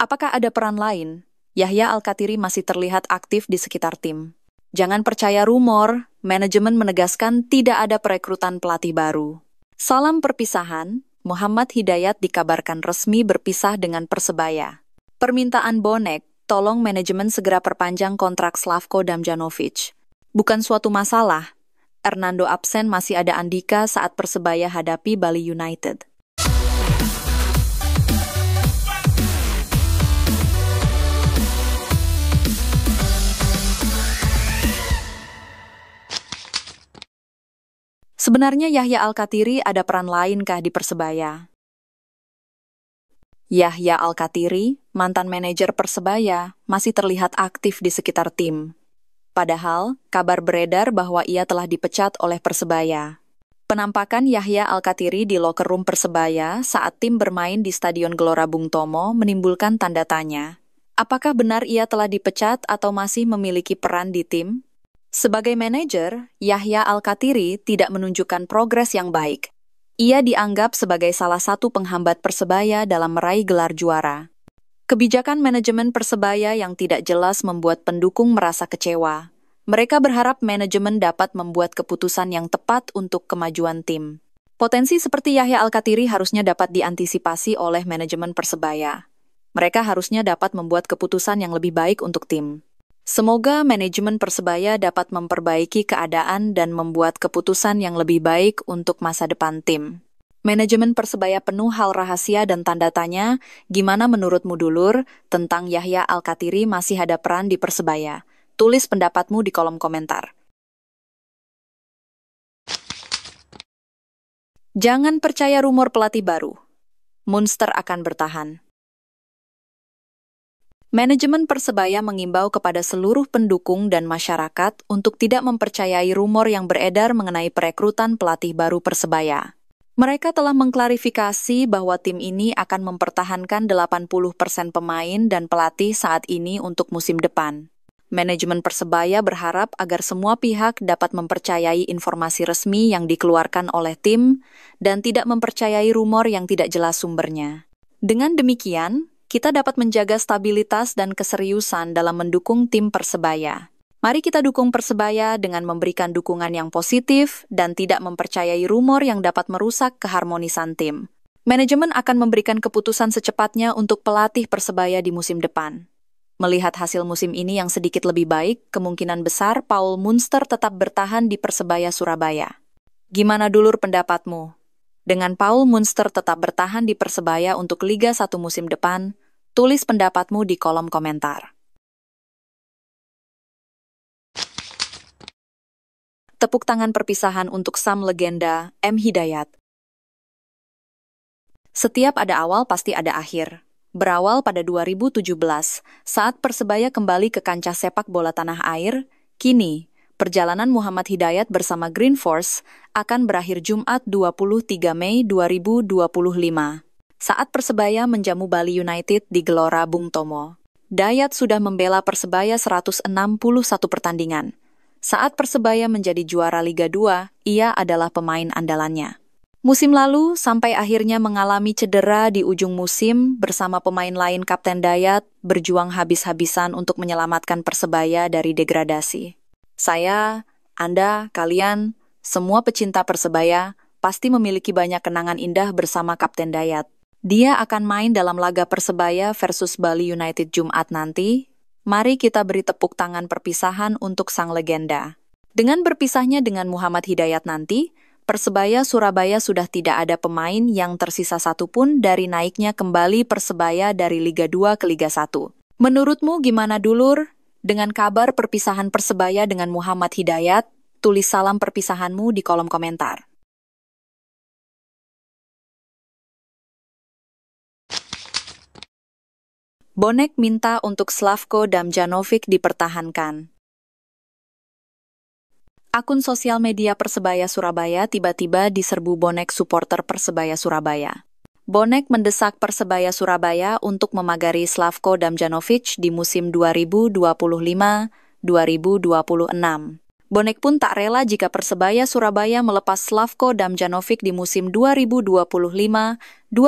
Apakah ada peran lain? Yahya Al-Kathiri masih terlihat aktif di sekitar tim. Jangan percaya rumor, manajemen menegaskan tidak ada perekrutan pelatih baru. Salam perpisahan, Muhammad Hidayat dikabarkan resmi berpisah dengan Persebaya. Permintaan bonek, tolong manajemen segera perpanjang kontrak Slavko Damjanovic. Bukan suatu masalah. Hernando absen, masih ada Andika saat Persebaya hadapi Bali United. Sebenarnya Yahya Al-Kathiri ada peran lainkah di Persebaya? Yahya Al-Kathiri, mantan manajer Persebaya, masih terlihat aktif di sekitar tim. Padahal, kabar beredar bahwa ia telah dipecat oleh Persebaya. Penampakan Yahya Al-Kathiri di locker room Persebaya saat tim bermain di Stadion Gelora Bung Tomo menimbulkan tanda tanya. Apakah benar ia telah dipecat atau masih memiliki peran di tim? Sebagai manajer, Yahya Al-Kathiri tidak menunjukkan progres yang baik. Ia dianggap sebagai salah satu penghambat Persebaya dalam meraih gelar juara. Kebijakan manajemen Persebaya yang tidak jelas membuat pendukung merasa kecewa. Mereka berharap manajemen dapat membuat keputusan yang tepat untuk kemajuan tim. Potensi seperti Yahya Al-Kathiri harusnya dapat diantisipasi oleh manajemen Persebaya. Mereka harusnya dapat membuat keputusan yang lebih baik untuk tim. Semoga manajemen Persebaya dapat memperbaiki keadaan dan membuat keputusan yang lebih baik untuk masa depan tim. Manajemen Persebaya penuh hal rahasia dan tanda tanya. Gimana menurutmu dulur tentang Yahya Al-Kathiri masih ada peran di Persebaya? Tulis pendapatmu di kolom komentar. Jangan percaya rumor pelatih baru. Munster akan bertahan. Manajemen Persebaya mengimbau kepada seluruh pendukung dan masyarakat untuk tidak mempercayai rumor yang beredar mengenai perekrutan pelatih baru Persebaya. Mereka telah mengklarifikasi bahwa tim ini akan mempertahankan 80% pemain dan pelatih saat ini untuk musim depan. Manajemen Persebaya berharap agar semua pihak dapat mempercayai informasi resmi yang dikeluarkan oleh tim dan tidak mempercayai rumor yang tidak jelas sumbernya. Dengan demikian, kita dapat menjaga stabilitas dan keseriusan dalam mendukung tim Persebaya. Mari kita dukung Persebaya dengan memberikan dukungan yang positif dan tidak mempercayai rumor yang dapat merusak keharmonisan tim. Manajemen akan memberikan keputusan secepatnya untuk pelatih Persebaya di musim depan. Melihat hasil musim ini yang sedikit lebih baik, kemungkinan besar Paul Munster tetap bertahan di Persebaya Surabaya. Gimana dulur pendapatmu? Dengan Paul Munster tetap bertahan di Persebaya untuk Liga 1 musim depan, tulis pendapatmu di kolom komentar. Tepuk tangan perpisahan untuk sang legenda, M. Hidayat. Setiap ada awal pasti ada akhir. Berawal pada 2017, saat Persebaya kembali ke kancah sepak bola tanah air, kini, perjalanan Muhammad Hidayat bersama Green Force akan berakhir Jumat 23 Mei 2025. Saat Persebaya menjamu Bali United di Gelora Bung Tomo. Hidayat sudah membela Persebaya 161 pertandingan. Saat Persebaya menjadi juara Liga 2, ia adalah pemain andalannya. Musim lalu, sampai akhirnya mengalami cedera di ujung musim bersama pemain lain Kapten Hidayat berjuang habis-habisan untuk menyelamatkan Persebaya dari degradasi. Saya, Anda, kalian, semua pecinta Persebaya pasti memiliki banyak kenangan indah bersama Kapten Hidayat. Dia akan main dalam laga Persebaya versus Bali United Jumat nanti. Mari kita beri tepuk tangan perpisahan untuk sang legenda. Dengan berpisahnya dengan Muhammad Hidayat nanti, Persebaya Surabaya sudah tidak ada pemain yang tersisa satupun dari naiknya kembali Persebaya dari Liga 2 ke Liga 1. Menurutmu gimana dulur? Dengan kabar perpisahan Persebaya dengan Muhammad Hidayat, tulis salam perpisahanmu di kolom komentar. Bonek minta untuk Slavko Damjanovic dipertahankan. Akun sosial media Persebaya Surabaya tiba-tiba diserbu bonek supporter Persebaya Surabaya. Bonek mendesak Persebaya Surabaya untuk memagari Slavko Damjanovic di musim 2025-2026. Bonek pun tak rela jika Persebaya Surabaya melepas Slavko Damjanovic di musim 2025-2026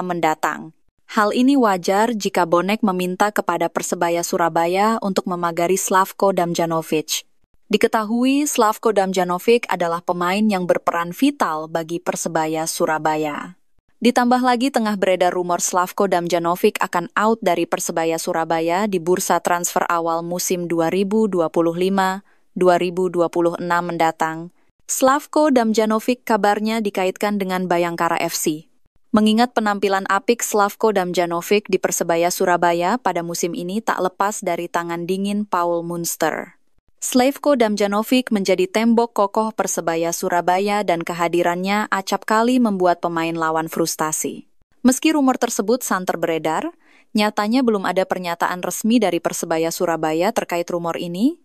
mendatang. Hal ini wajar jika bonek meminta kepada Persebaya Surabaya untuk memagari Slavko Damjanovic. Diketahui Slavko Damjanovic adalah pemain yang berperan vital bagi Persebaya Surabaya. Ditambah lagi tengah beredar rumor Slavko Damjanovic akan out dari Persebaya Surabaya di bursa transfer awal musim 2025-2026 mendatang. Slavko Damjanovic kabarnya dikaitkan dengan Bayangkara FC. Mengingat penampilan apik Slavko Damjanovic di Persebaya Surabaya pada musim ini tak lepas dari tangan dingin Paul Munster. Slavko Damjanovic menjadi tembok kokoh Persebaya Surabaya dan kehadirannya acap kali membuat pemain lawan frustasi. Meski rumor tersebut santer beredar, nyatanya belum ada pernyataan resmi dari Persebaya Surabaya terkait rumor ini.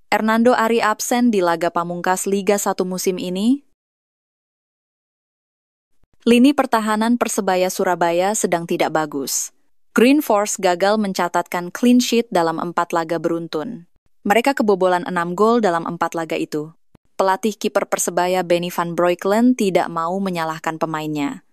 Hernando Ari absen di laga pamungkas Liga 1 musim ini. Lini pertahanan Persebaya Surabaya sedang tidak bagus. Green Force gagal mencatatkan clean sheet dalam 4 laga beruntun. Mereka kebobolan 6 gol dalam 4 laga itu. Pelatih kiper Persebaya Benny van Breukelen tidak mau menyalahkan pemainnya.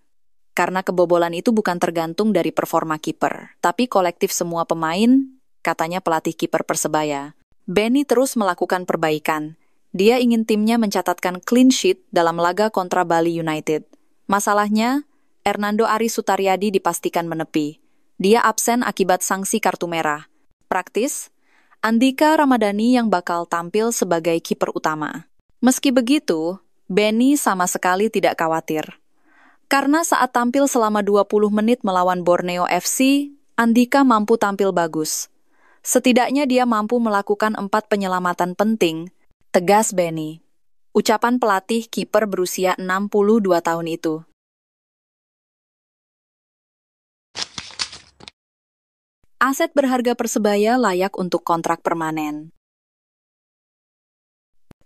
Karena kebobolan itu bukan tergantung dari performa kiper, tapi kolektif semua pemain, katanya pelatih kiper Persebaya. Benny terus melakukan perbaikan. Dia ingin timnya mencatatkan clean sheet dalam laga kontra Bali United. Masalahnya, Hernando Ari Sutaryadi dipastikan menepi. Dia absen akibat sanksi kartu merah. Praktis, Andika Ramadhani yang bakal tampil sebagai kiper utama. Meski begitu, Benny sama sekali tidak khawatir. Karena saat tampil selama 20 menit melawan Borneo FC, Andika mampu tampil bagus. Setidaknya dia mampu melakukan 4 penyelamatan penting, tegas Benny. Ucapan pelatih kiper berusia 62 tahun itu. Aset berharga Persebaya layak untuk kontrak permanen.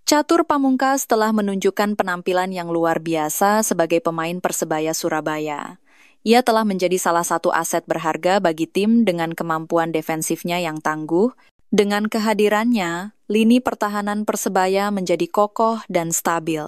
Catur Pamungkas telah menunjukkan penampilan yang luar biasa sebagai pemain Persebaya Surabaya. Ia telah menjadi salah satu aset berharga bagi tim dengan kemampuan defensifnya yang tangguh. Dengan kehadirannya, lini pertahanan Persebaya menjadi kokoh dan stabil.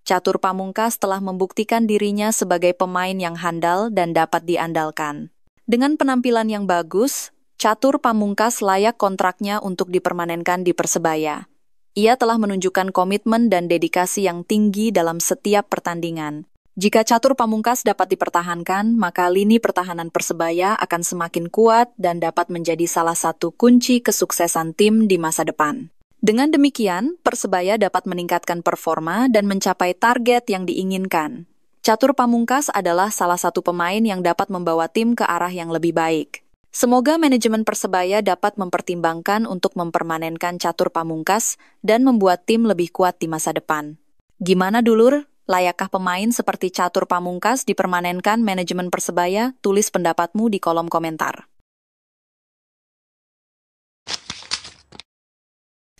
Catur Pamungkas telah membuktikan dirinya sebagai pemain yang handal dan dapat diandalkan. Dengan penampilan yang bagus, Catur Pamungkas layak kontraknya untuk dipermanenkan di Persebaya. Ia telah menunjukkan komitmen dan dedikasi yang tinggi dalam setiap pertandingan. Jika Catur Pamungkas dapat dipertahankan, maka lini pertahanan Persebaya akan semakin kuat dan dapat menjadi salah satu kunci kesuksesan tim di masa depan. Dengan demikian, Persebaya dapat meningkatkan performa dan mencapai target yang diinginkan. Catur Pamungkas adalah salah satu pemain yang dapat membawa tim ke arah yang lebih baik. Semoga manajemen Persebaya dapat mempertimbangkan untuk mempermanenkan Catur Pamungkas dan membuat tim lebih kuat di masa depan. Gimana dulur? Layakkah pemain seperti Catur Pamungkas dipermanenkan manajemen Persebaya? Tulis pendapatmu di kolom komentar.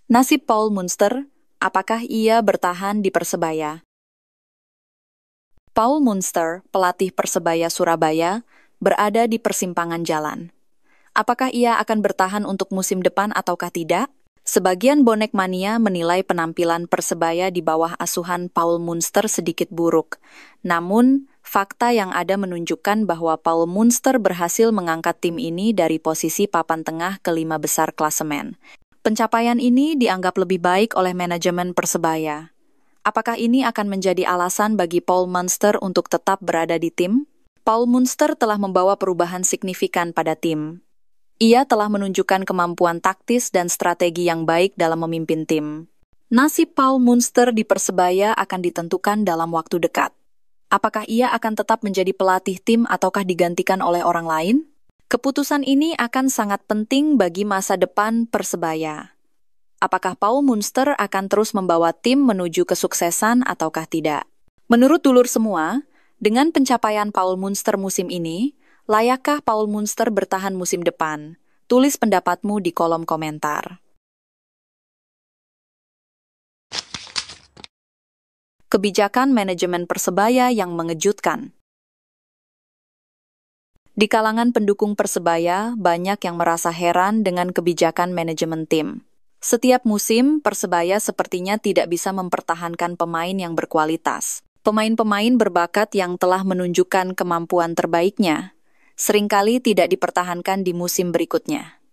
Nasib Paul Munster, apakah ia bertahan di Persebaya? Paul Munster, pelatih Persebaya Surabaya, berada di persimpangan jalan. Apakah ia akan bertahan untuk musim depan ataukah tidak? Sebagian bonek mania menilai penampilan Persebaya di bawah asuhan Paul Munster sedikit buruk. Namun, fakta yang ada menunjukkan bahwa Paul Munster berhasil mengangkat tim ini dari posisi papan tengah ke 5 besar klasemen. Pencapaian ini dianggap lebih baik oleh manajemen Persebaya. Apakah ini akan menjadi alasan bagi Paul Munster untuk tetap berada di tim? Paul Munster telah membawa perubahan signifikan pada tim. Ia telah menunjukkan kemampuan taktis dan strategi yang baik dalam memimpin tim. Nasib Paul Munster di Persebaya akan ditentukan dalam waktu dekat. Apakah ia akan tetap menjadi pelatih tim ataukah digantikan oleh orang lain? Keputusan ini akan sangat penting bagi masa depan Persebaya. Apakah Paul Munster akan terus membawa tim menuju kesuksesan ataukah tidak? Menurut dulur semua, dengan pencapaian Paul Munster musim ini, layakkah Paul Munster bertahan musim depan? Tulis pendapatmu di kolom komentar. Kebijakan manajemen Persebaya yang mengejutkan. Di kalangan pendukung Persebaya, banyak yang merasa heran dengan kebijakan manajemen tim. Setiap musim, Persebaya sepertinya tidak bisa mempertahankan pemain yang berkualitas. Pemain-pemain berbakat yang telah menunjukkan kemampuan terbaiknya seringkali tidak dipertahankan di musim berikutnya.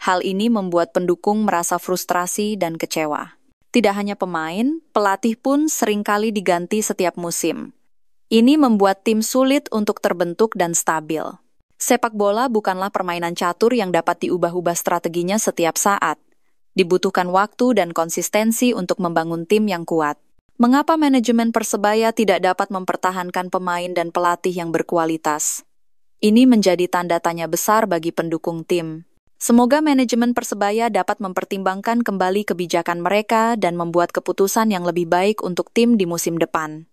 Hal ini membuat pendukung merasa frustrasi dan kecewa. Tidak hanya pemain, pelatih pun seringkali diganti setiap musim. Ini membuat tim sulit untuk terbentuk dan stabil. Sepak bola bukanlah permainan catur yang dapat diubah-ubah strateginya setiap saat. Dibutuhkan waktu dan konsistensi untuk membangun tim yang kuat. Mengapa manajemen Persebaya tidak dapat mempertahankan pemain dan pelatih yang berkualitas? Ini menjadi tanda tanya besar bagi pendukung tim. Semoga manajemen Persebaya dapat mempertimbangkan kembali kebijakan mereka dan membuat keputusan yang lebih baik untuk tim di musim depan.